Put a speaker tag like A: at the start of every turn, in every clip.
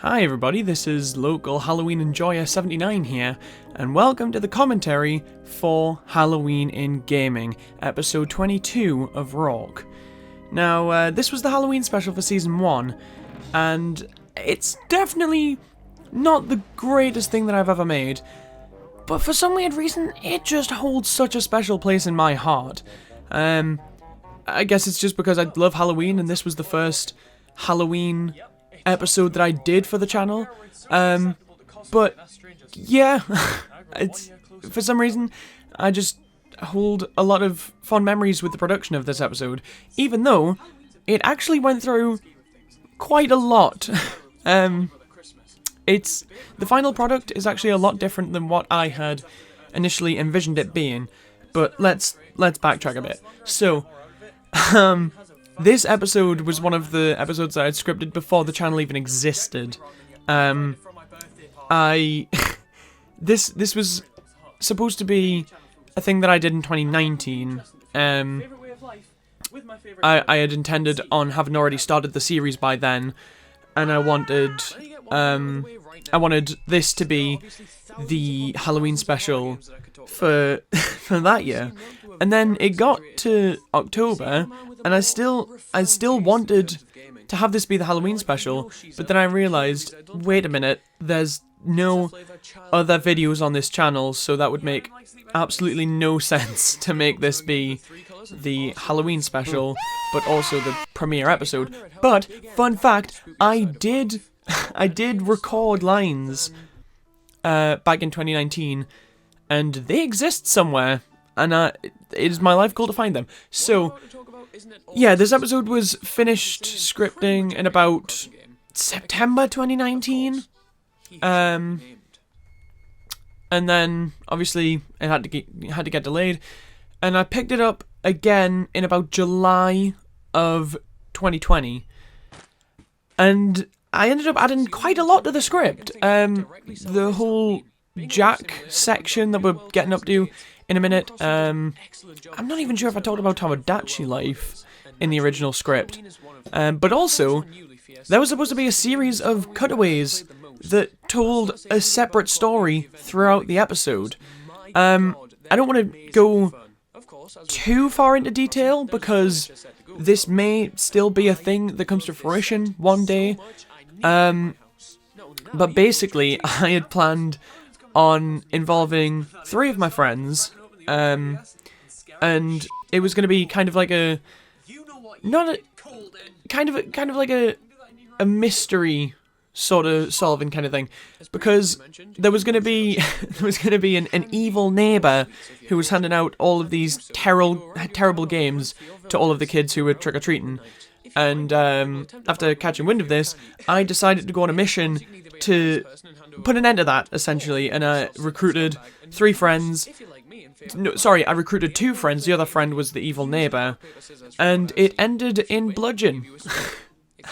A: Hi everybody, this is local Halloween Enjoyer 79 here, and welcome to the commentary for Halloween in Gaming, episode 22 of Rock. Now, this was the Halloween special for season 1, and it's definitely not the greatest thing that I've ever made, but for some weird reason, it just holds such a special place in my heart. I guess it's just because I love Halloween, and this was the first Halloween episode that I did for the channel, but yeah, it's for some reason I just hold a lot of fond memories with the production of this episode, even though it actually went through quite a lot. It's the final product is actually a lot different than what I had initially envisioned it being, but let's backtrack a bit. So, this episode was one of the episodes that I had scripted before the channel even existed. This was supposed to be a thing that I did in 2019. I had intended on having already started the series by then, and I wanted this to be the Halloween special for that year. And then it got to October, and I still wanted to have this be the Halloween special, but then I realised, wait a minute, there's no other videos on this channel, so that would make absolutely no sense to make this be the Halloween special, but also the premiere episode. But, fun fact, I did record lines back in 2019, and they exist somewhere, and it is my life goal to find them. So, yeah, this episode was finished scripting in about September 2019. And then, obviously, it had to get delayed. And I picked it up again in about July of 2020. And I ended up adding quite a lot to the script. The whole Jack section that we're getting up to in a minute. I'm not even sure if I talked about Tomodachi Life in the original script. But also, there was supposed to be a series of cutaways that told a separate story throughout the episode. I don't want to go too far into detail, because this may still be a thing that comes to fruition one day. But basically, I had planned on involving 3 of my friends, and it was going to be kind of like a mystery sort of solving kind of thing, because there was going to be an evil neighbor who was handing out all of these terrible games to all of the kids who were trick-or-treating. And after catching wind of this, I decided to go on a mission to put an end to that, essentially, and I recruited 3 friends. No, sorry, I recruited 2 friends, the other friend was the evil neighbour, and it ended in bludgeon.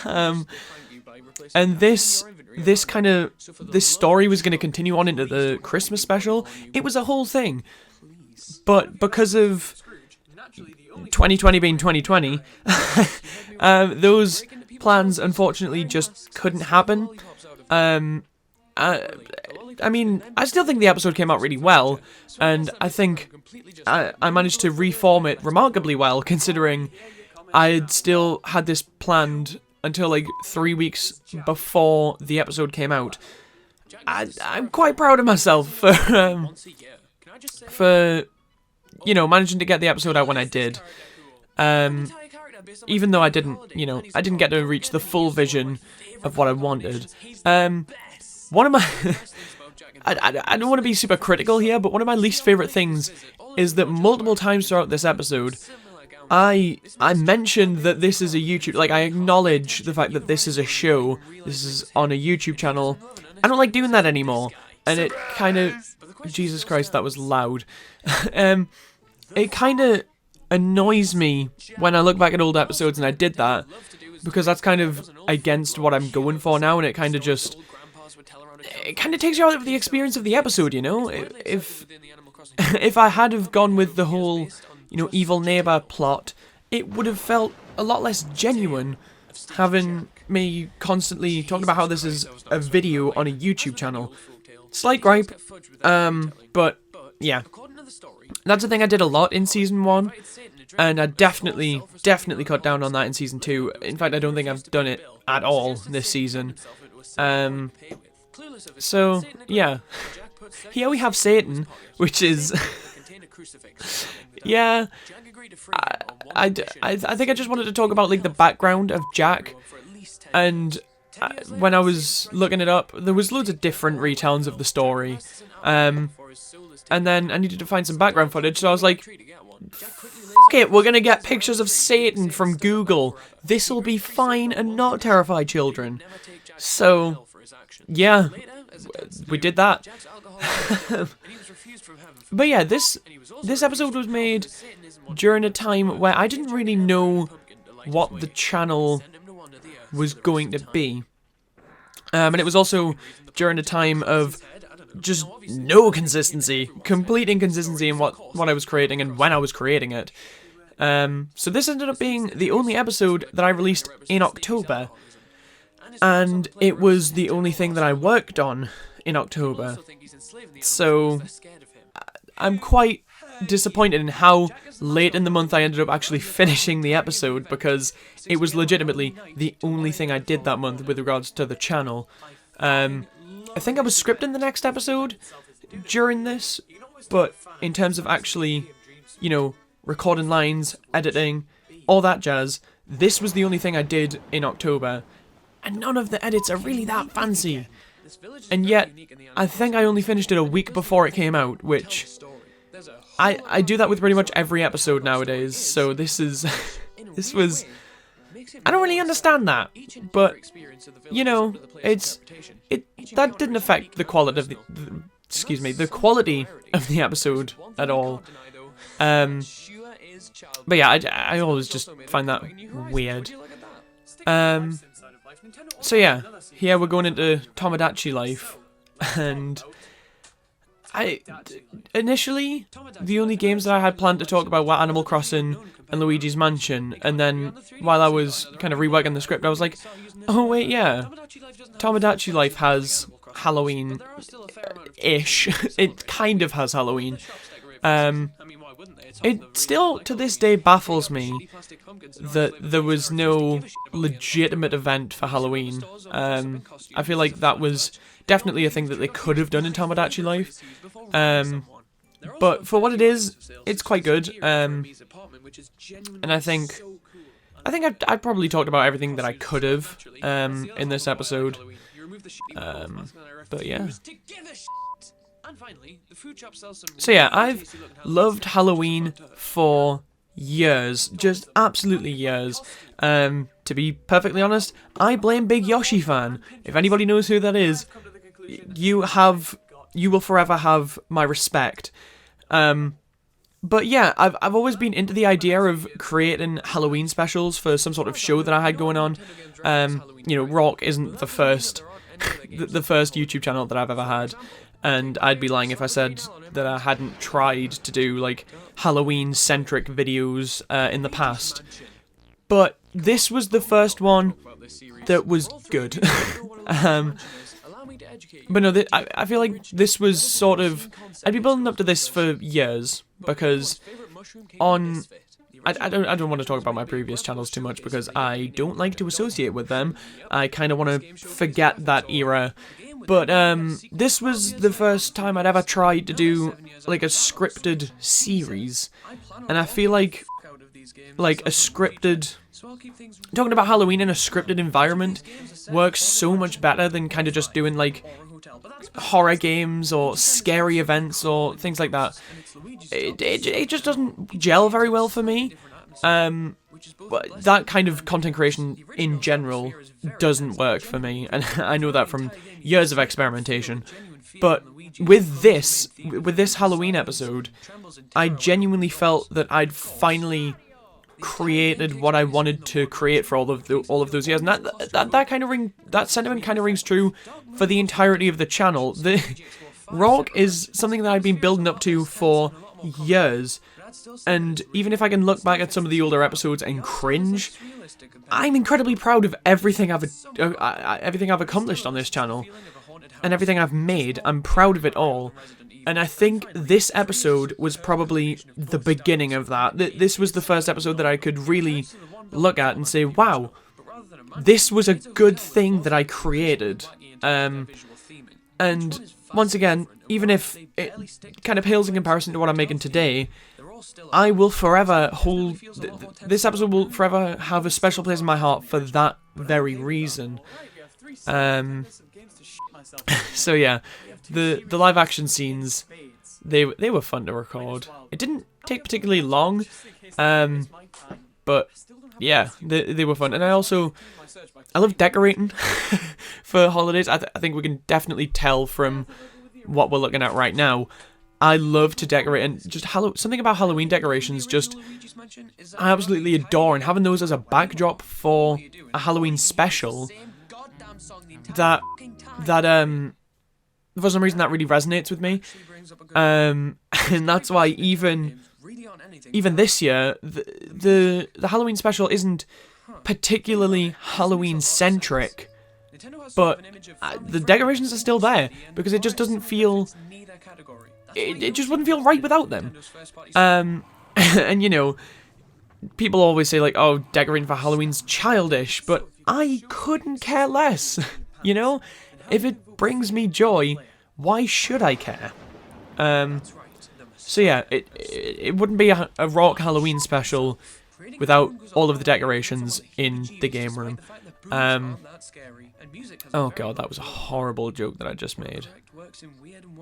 A: And this story was going to continue on into the Christmas special. It was a whole thing. But because of 2020 being 2020, those plans unfortunately just couldn't happen. I mean, I still think the episode came out really well, and I think I managed to reform it remarkably well, considering I had still had this planned until like 3 weeks before the episode came out. I'm quite proud of myself for managing to get the episode out when I did. Even though I didn't get to reach the full vision of what I wanted. One of my I don't want to be super critical here, but one of my least favorite things is that multiple times throughout this episode, I mentioned that this is a YouTube, like, I acknowledge the fact that this is a show, this is on a YouTube channel. I don't like doing that anymore, and it kind of, Jesus Christ, that was loud. It kind of annoys me when I look back at old episodes and I did that, because that's kind of against what I'm going for now, and it kind of takes you out of the experience of the episode, you know? If I had have gone with the whole, evil neighbor plot, it would have felt a lot less genuine having me constantly talking about how this is a video on a YouTube channel. Slight gripe, but yeah. That's the thing I did a lot in Season 1, and I definitely cut down on that in Season 2. In fact, I don't think I've done it at all this season. So, yeah. Here we have Satan, which is... yeah, I think I just wanted to talk about, like, the background of Jack, and when I was looking it up, there was loads of different retells of the story, and then I needed to find some background footage, so I was like, fuck it, we're gonna get pictures of Satan from Google, this'll be fine and not terrify children. So, yeah, we did that. But yeah, this episode was made during a time where I didn't really know what the channel was going to be. And it was also during a time of just no consistency, complete inconsistency in what I was creating and when I was creating it. So this ended up being the only episode that I released in October, and it was the only thing that I worked on in October. So I'm quite disappointed in how late in the month I ended up actually finishing the episode, because it was legitimately the only thing I did that month with regards to the channel. I think I was scripting the next episode during this, but in terms of actually, you know, recording lines, editing, all that jazz, this was the only thing I did in October, and none of the edits are really that fancy. And yet, I think I only finished it a week before it came out, which... I do that with pretty much every episode nowadays, so this is... this was... I don't really understand that, but, you know, that didn't affect the quality of the quality of the episode at all. But yeah, I always just find that weird. So yeah, here we're going into Tomodachi Life, and initially, the only games that I had planned to talk about were Animal Crossing and Luigi's Mansion, and then while I was kind of reworking the script, I was like, oh wait, yeah, Tomodachi Life has Halloween-ish. It kind of has Halloween. It still, to this day, baffles me that there was no legitimate event for Halloween. I feel like that was definitely a thing that they could have done in Tomodachi Life. But for what it is, it's quite good. And I think I'd probably talked about everything that I could have in this episode. But yeah. So yeah, I've loved Halloween for years, just absolutely years. To be perfectly honest, I blame Big Yoshi Fan. If anybody knows who that is, you will forever have my respect. But yeah, I've always been into the idea of creating Halloween specials for some sort of show that I had going on. You know, Rock isn't the first YouTube channel that I've ever had. And I'd be lying if I said that I hadn't tried to do, like, Halloween-centric videos in the past. But this was the first one that was good. But no, I feel like this was sort of... I'd be building up to this for years, because on... I don't want to talk about my previous channels too much, because I don't like to associate with them. I kind of want to forget that era. But this was the first time I'd ever tried to do, like, a scripted series. And I feel like a scripted... Talking about Halloween in a scripted environment works so much better than kind of just doing, like, horror games or scary events or things like that. It just doesn't gel very well for me. But that kind of content creation in general doesn't work for me, and I know that from years of experimentation. But with this Halloween episode, I genuinely felt that I'd finally created what I wanted to create for all of those years, and that sentiment kind of rings true for the entirety of the channel. The Rock is something that I've been building up to for years. And even if I can look back at some of the older episodes and cringe, I'm incredibly proud of everything I've accomplished on this channel. And everything I've made. I'm proud of it all. And I think this episode was probably the beginning of that. This was the first episode that I could really look at and say, wow, this was a good thing that I created. And once again, even if it kind of pales in comparison to what I'm making today, I will forever hold... This episode will forever have a special place in my heart for that very reason. So yeah, the live action scenes, they were fun to record. It didn't take particularly long, but yeah, they were fun. And I love decorating for holidays. I think we can definitely tell from what we're looking at right now. I love to decorate, and just something about Halloween decorations just I absolutely adore, and having those as a backdrop for a Halloween special, that for some reason that really resonates with me, and that's why even this year the Halloween special isn't particularly Halloween centric, but the decorations are still there because it just doesn't feel. It just wouldn't feel right without them. And you know, people always say like, oh, decorating for Halloween's childish, but I couldn't care less. You know, if it brings me joy, why should I care? So yeah, it wouldn't be a Rock Halloween special without all of the decorations in the game room. Oh god, that was a horrible joke that I just made.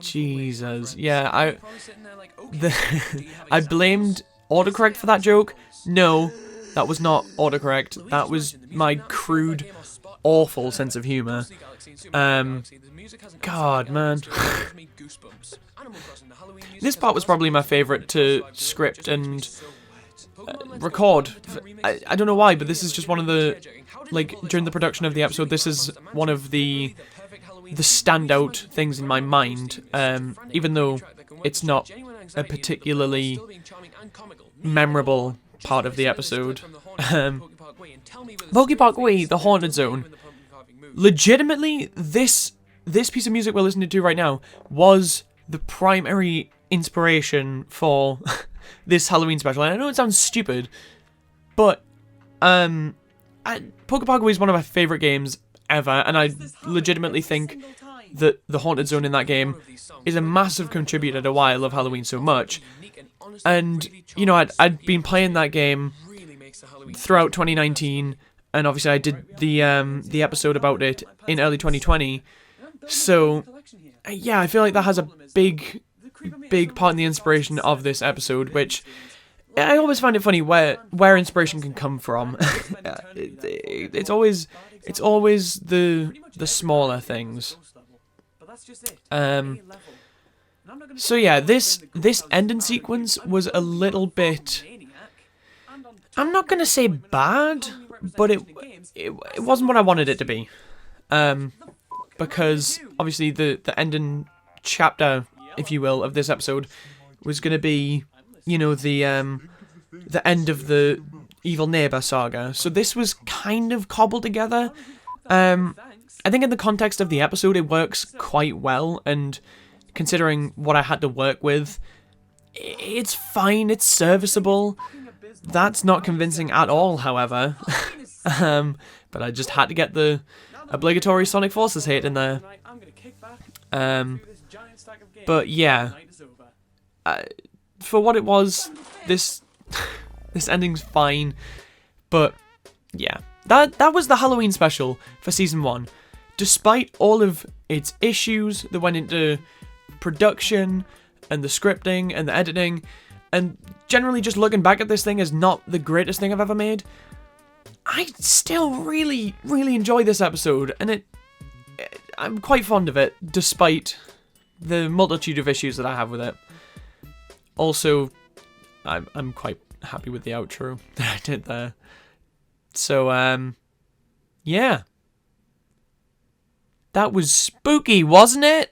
A: Jesus, yeah, I blamed autocorrect for that joke. No, that was not autocorrect. That was my crude, awful sense of humor. God, man. This part was probably my favorite to script and record. I don't know why, but this is just one of the, like, during the production of the episode, this is one of the standout things in my mind, even though it's not a particularly memorable part of the episode. Pokey Way, The Haunted Zone. Legitimately, this piece of music we're listening to right now was the primary inspiration for this Halloween special. And I know it sounds stupid, but Pokey is one of my favourite games ever, and I legitimately think that the Haunted Zone in that game is a massive contributor to why I love Halloween so much. And, you know, I'd been playing that game throughout 2019, and obviously I did the episode about it in early 2020, so yeah, I feel like that has a big part in the inspiration of this episode, which I always find it funny where inspiration can come from. It's always the smaller things. So yeah, this ending sequence was a little bit, I'm not gonna say bad, but it wasn't what I wanted it to be. Because obviously the ending chapter, if you will, of this episode was gonna be, you know, the end of the Evil Neighbor saga. So this was kind of cobbled together. I think in the context of the episode it works quite well, and considering what I had to work with, it's fine, it's serviceable. That's not convincing at all, however. But I just had to get the obligatory Sonic Forces hit in there. But yeah, for what it was, this ending's fine. But yeah, that was the Halloween special for Season 1. Despite all of its issues that went into production and the scripting and the editing, and generally just looking back at this thing as not the greatest thing I've ever made, I still really, really enjoy this episode, and I'm quite fond of it, despite the multitude of issues that I have with it. Also, I'm quite happy with the outro that I did there. So, yeah. That was spooky, wasn't it?